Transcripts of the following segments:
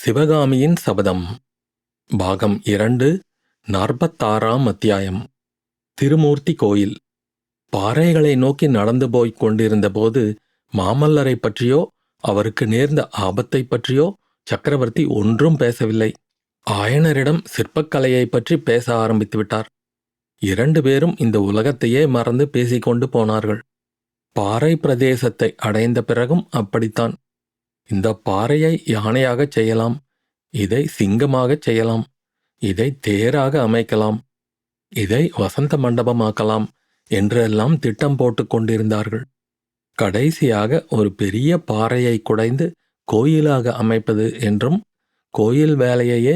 சிவகாமியின் சபதம் பாகம் 2 46ஆம் அத்தியாயம். திருமூர்த்தி கோயில். பாறைகளை நோக்கி நடந்து போய்க் கொண்டிருந்தபோது மாமல்லரை பற்றியோ அவருக்கு நேர்ந்த ஆபத்தை பற்றியோ சக்கரவர்த்தி ஒன்றும் பேசவில்லை. ஆயனரிடம் சிற்பக்கலையை பற்றி பேச ஆரம்பித்துவிட்டார். 2 பேரும் இந்த உலகத்தையே மறந்து பேசிக்கொண்டு போனார்கள். பாறை பிரதேசத்தை அடைந்த பிறகும் அப்படித்தான். இந்த பாறையை யானையாகச் செய்யலாம், இதை சிங்கமாகச் செய்யலாம், இதை தேராக அமைக்கலாம், இதை வசந்த மண்டபமாக்கலாம் என்றெல்லாம் திட்டம் போட்டுக் கொண்டிருந்தார்கள். கடைசியாக ஒரு பெரிய பாறையை குடைந்து கோயிலாக அமைப்பது என்றும் கோயில் வேலையையே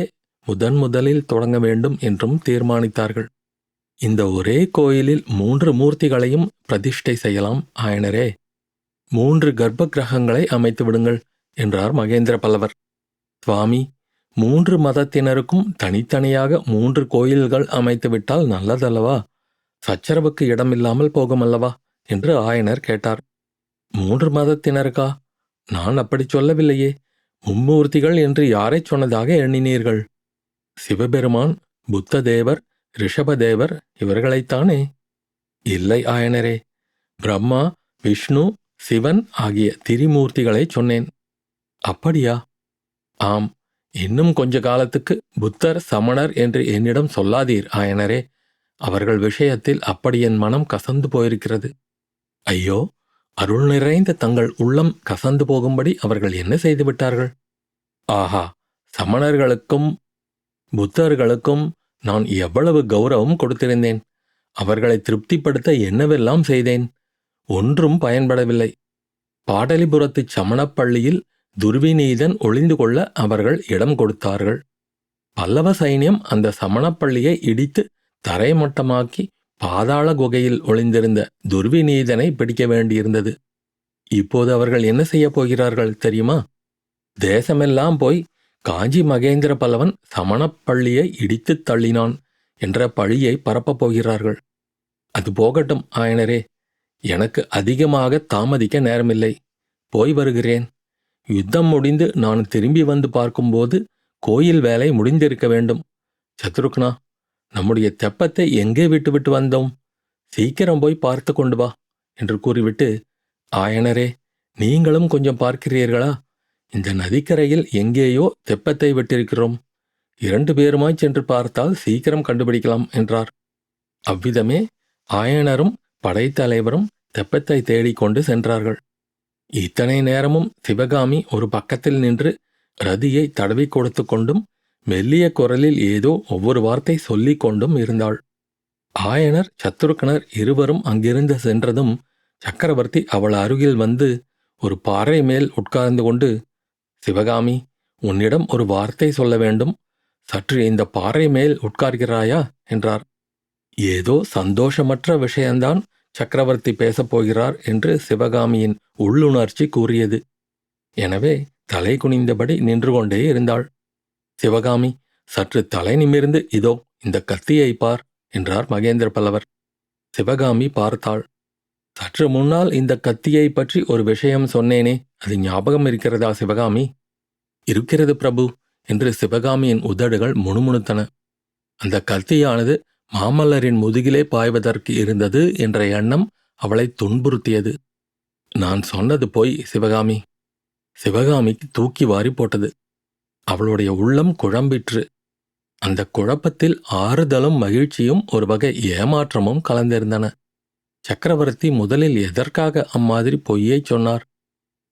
முதலில் தொடங்க வேண்டும் என்றும் தீர்மானித்தார்கள். இந்த ஒரே கோயிலில் 3 மூர்த்திகளையும் பிரதிஷ்டை செய்யலாம் ஆயனரே. 3 கர்ப்ப கிரகங்களை அமைத்து விடுங்கள் என்றார் மகேந்திர பல்லவர். சுவாமி, 3 மதத்தினருக்கும் தனித்தனியாக 3 கோயில்கள் அமைத்துவிட்டால் நல்லதல்லவா? சச்சரவுக்கு இடமில்லாமல் போகுமல்லவா என்று ஆயனர் கேட்டார். 3 மதத்தினருக்கா? நான் அப்படி சொல்லவில்லையே. மும்மூர்த்திகள் என்று யாரைச் சொன்னதாக எண்ணினீர்கள்? சிவபெருமான், புத்ததேவர், ரிஷபதேவர் இவர்களைத்தானே? இல்லை ஆயனரே, பிரம்மா, விஷ்ணு, சிவன் ஆகிய திரிமூர்த்திகளைச் சொன்னேன். அப்படியா? ஆம். இன்னும் கொஞ்ச காலத்துக்கு புத்தர், சமணர் என்று என்னிடம் சொல்லாதீர் ஆயனரே. அவர்கள் விஷயத்தில் அப்படி என் மனம் கசந்து போயிருக்கிறது. ஐயோ, அருள் நிறைந்த தங்கள் உள்ளம் கசந்து போகும்படி அவர்கள் என்ன செய்துவிட்டார்கள்? ஆஹா, சமணர்களுக்கும் புத்தர்களுக்கும் நான் எவ்வளவு கௌரவம் கொடுத்திருந்தேன். அவர்களை திருப்திப்படுத்த என்னவெல்லாம் செய்தேன். ஒன்றும் பயன்படவில்லை. பாடலிபுரத்துச் சமணப்பள்ளியில் துர்விநீதன் ஒளிந்து கொள்ள அவர்கள் இடம் கொடுத்தார்கள். பல்லவ சைன்யம் அந்த சமணப்பள்ளியை இடித்து தரைமட்டமாக்கி பாதாள குகையில் ஒளிந்திருந்த துர்விநீதனை பிடிக்க வேண்டியிருந்தது. இப்போது அவர்கள் என்ன செய்யப் போகிறார்கள் தெரியுமா? தேசமெல்லாம் போய் காஞ்சி மகேந்திர பல்லவன் சமணப்பள்ளியை இடித்துத் தள்ளினான் என்ற பழியை பரப்பப் போகிறார்கள். அது போகட்டும் ஆயனரே, எனக்கு அதிகமாக தாமதிக்க நேரமில்லை. போய் வருகிறேன். யுத்தம் முடிந்து நான் திரும்பி வந்து பார்க்கும்போது கோயில் வேலை முடிந்திருக்க வேண்டும். சத்ருக்னா, நம்முடைய தெப்பத்தை எங்கே விட்டுவிட்டு வந்தோம்? சீக்கிரம் போய் பார்த்து கொண்டு வா என்று கூறிவிட்டு, ஆயனரே, நீங்களும் கொஞ்சம் பார்க்கிறீர்களா? இந்த நதிக்கரையில் எங்கேயோ தெப்பத்தை விட்டிருக்கிறோம். 2 பேருமாய் சென்று பார்த்தால் சீக்கிரம் கண்டுபிடிக்கலாம் என்றார். அவ்விதமே ஆயனரும் படைத்தலைவரும் தெப்பத்தை தேடிக்கொண்டு சென்றார்கள். இத்தனை நேரமும் சிவகாமி ஒரு பக்கத்தில் நின்று ரதியை தடவி கொடுத்து கொண்டும் மெல்லிய குரலில் ஏதோ ஒவ்வொரு வார்த்தை சொல்லிக் கொண்டும் இருந்தாள். ஆயனர், சத்ருக்கனர் இருவரும் அங்கிருந்து சென்றதும் சக்கரவர்த்தி அவள் அருகில் வந்து ஒரு பாறை மேல் உட்கார்ந்து கொண்டு, சிவகாமி, உன்னிடம் ஒரு வார்த்தை சொல்ல வேண்டும். சற்று இந்த பாறை மேல் உட்கார்கிறாயா என்றார். ஏதோ சந்தோஷமற்ற விஷயந்தான் சக்கரவர்த்தி பேசப்போகிறார் என்று சிவகாமியின் உள்ளுணர்ச்சி கூறியது. எனவே தலை குனிந்தபடி நின்று கொண்டே இருந்தாள். சிவகாமி, சற்று தலை நிமிர்ந்து இதோ இந்த கத்தியை பார் என்றார் மகேந்திர பல்லவர். சிவகாமி பார்த்தாள். சற்று முன்னால் இந்த கத்தியை பற்றி ஒரு விஷயம் சொன்னேனே, அது ஞாபகம் இருக்கிறதா சிவகாமி? இருக்கிறது பிரபு என்று சிவகாமியின் உதடுகள் முணுமுணுத்தன. அந்த கத்தியானது மாமல்லரின் முதுகிலே பாய்வதற்கு இருந்தது என்ற எண்ணம் அவளை துன்புறுத்தியது. நான் சொன்னது பொய் சிவகாமி. சிவகாமிக்கு தூக்கி வாரி போட்டது. அவளுடைய உள்ளம் குழம்பிற்று. அந்த குழப்பத்தில் ஆறுதலும் மகிழ்ச்சியும் ஒரு வகை ஏமாற்றமும் கலந்திருந்தன. சக்கரவர்த்தி முதலில் எதற்காக அம்மாதிரி பொய்யைச் சொன்னார்?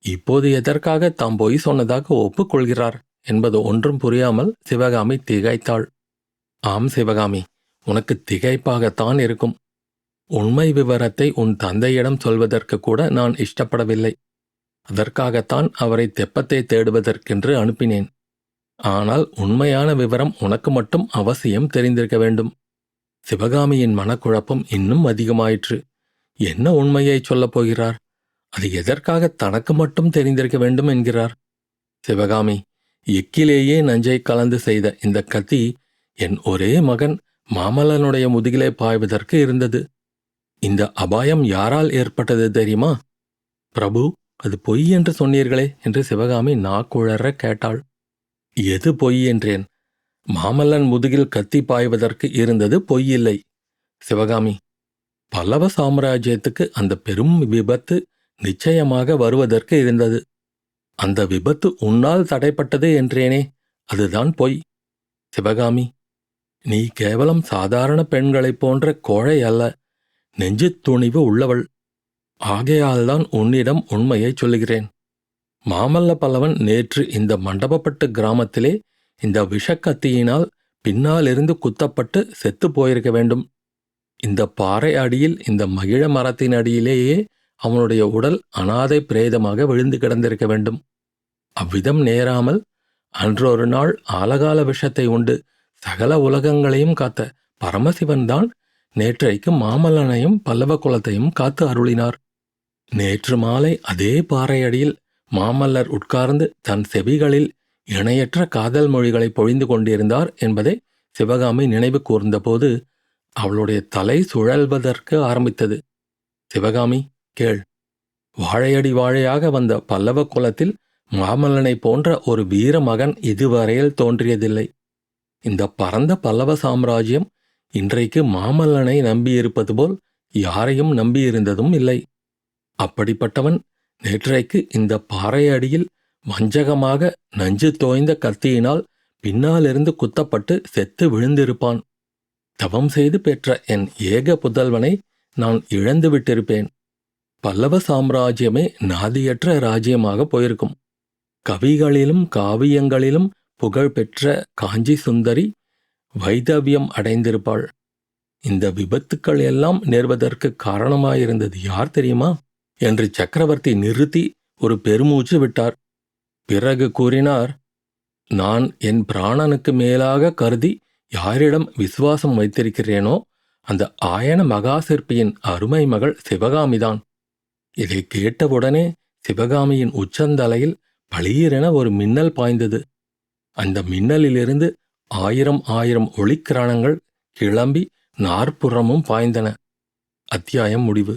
இப்போது எதற்காக தாம் பொய் சொன்னதாக ஒப்புக்கொள்கிறார் என்பது ஒன்றும் புரியாமல் சிவகாமி திகைத்தாள். ஆம் சிவகாமி, உனக்கு திகைப்பாகத்தான் இருக்கும். உண்மை விவரத்தை உன் தந்தையிடம் சொல்வதற்கு கூட நான் இஷ்டப்படவில்லை. அதற்காகத்தான் அவரை தெப்பத்தை தேடுவதற்கென்று அனுப்பினேன். ஆனால் உண்மையான விவரம் உனக்கு மட்டும் அவசியம் தெரிந்திருக்க வேண்டும். சிவகாமியின் மனக்குழப்பம் இன்னும் அதிகமாயிற்று. என்ன உண்மையை சொல்லப் போகிறார்? அது எதற்காக தனக்கு மட்டும் தெரிந்திருக்க வேண்டும் என்கிறார்? சிவகாமி, எக்கிலேயே நஞ்சை கலந்து செய்த இந்த கத்தி என் ஒரே மகன் மாமல்லனுடைய முதுகிலே பாய்வதற்கு இருந்தது. இந்த அபாயம் யாரால் ஏற்பட்டது தெரியுமா? பிரபு, அது பொய் என்று சொன்னீர்களே என்று சிவகாமி நாக்குழற கேட்டாள். எது பொய் என்றேன். மாமல்லன் முதுகில் கத்தி பாய்வதற்கு இருந்தது பொய்யில்லை. சிவகாமி, பல்லவ சாம்ராஜ்யத்துக்கு அந்த பெரும் விபத்து நிச்சயமாக வருவதற்கு இருந்தது. அந்த விபத்து உன்னால் தடைப்பட்டது என்றேனே, அதுதான் பொய். சிவகாமி, நீ கேவலம் சாதாரண பெண்களைப் போன்ற கோழை அல்ல, நெஞ்சுத் துணிவு உள்ளவள். ஆகையால்தான் உன்னிடம் உண்மையைச் சொல்லுகிறேன். மாமல்ல பல்லவன் நேற்று இந்த மண்டபப்பட்டு கிராமத்திலே இந்த விஷக்கத்தியினால் பின்னாலிருந்து குத்தப்பட்டு செத்துப் போயிருக்க வேண்டும். இந்த பாறை அடியில், இந்த மகிழ மரத்தின் அடியிலேயே அவனுடைய உடல் அனாதை பிரேதமாக விழுந்து கிடந்திருக்க வேண்டும். அவ்விதம் நேராமல் அன்றொரு நாள் ஆலகால விஷத்தை உண்டு சகல உலகங்களையும் காத்த பரமசிவன்தான் நேற்றைக்கு மாமல்லனையும் பல்லவ குலத்தையும் காத்து அருளினார். நேற்று மாலை அதே பாறையடியில் மாமல்லர் உட்கார்ந்து தன் செவிகளில் இணையற்ற காதல் மொழிகளை பொழிந்து கொண்டிருந்தார் என்பதை சிவகாமி நினைவு கூர்ந்தபோது அவளுடைய தலை சுழல்வதற்கு ஆரம்பித்தது. சிவகாமி, கேள். வாழையடி வாழையாக வந்த பல்லவ குலத்தில் மாமல்லனை போன்ற ஒரு வீர மகன் இதுவரையில் தோன்றியதில்லை. இந்த பரந்த பல்லவ சாம்ராஜ்யம் இன்றைக்கு மாமல்லனை நம்பியிருப்பது போல் யாரையும் நம்பியிருந்ததும் இல்லை. அப்படிப்பட்டவன் நேற்றைக்கு இந்த பாறையடியில் வஞ்சகமாக நஞ்சு தோய்ந்த கத்தியினால் பின்னாலிருந்து குத்தப்பட்டு செத்து விழுந்திருப்பான். தவம் செய்து பெற்ற என் ஏக புதல்வனை நான் இழந்து விட்டிருப்பேன். பல்லவ சாம்ராஜ்யமே நாதியற்ற ராஜ்யமாக போயிருக்கும். கவிகளிலும் காவியங்களிலும் புகழ்பெற்ற காஞ்சி சுந்தரி வைதவியம் அடைந்திருப்பாள். இந்த விபத்துக்கள் எல்லாம் நேர்வதற்கு காரணமாயிருந்தது யார் தெரியுமா என்று சக்கரவர்த்தி நிறுத்தி ஒரு பெருமூச்சு விட்டார். பிறகு கூறினார், நான் என் பிராணனுக்கு மேலாக கருதி யாரிடம் விசுவாசம் வைத்திருக்கிறேனோ அந்த ஆயன மகாசிற்பியின் அருமை மகள் சிவகாமிதான். இதை கேட்டவுடனே சிவகாமியின் உச்சந்தலையில் பளீரென ஒரு மின்னல் பாய்ந்தது. அந்த மின்னலிலிருந்து 1000 ஒளிக்கிரணங்கள் கிளம்பி நாற்புறமும் பாய்ந்தன. அத்தியாயம் முடிவு.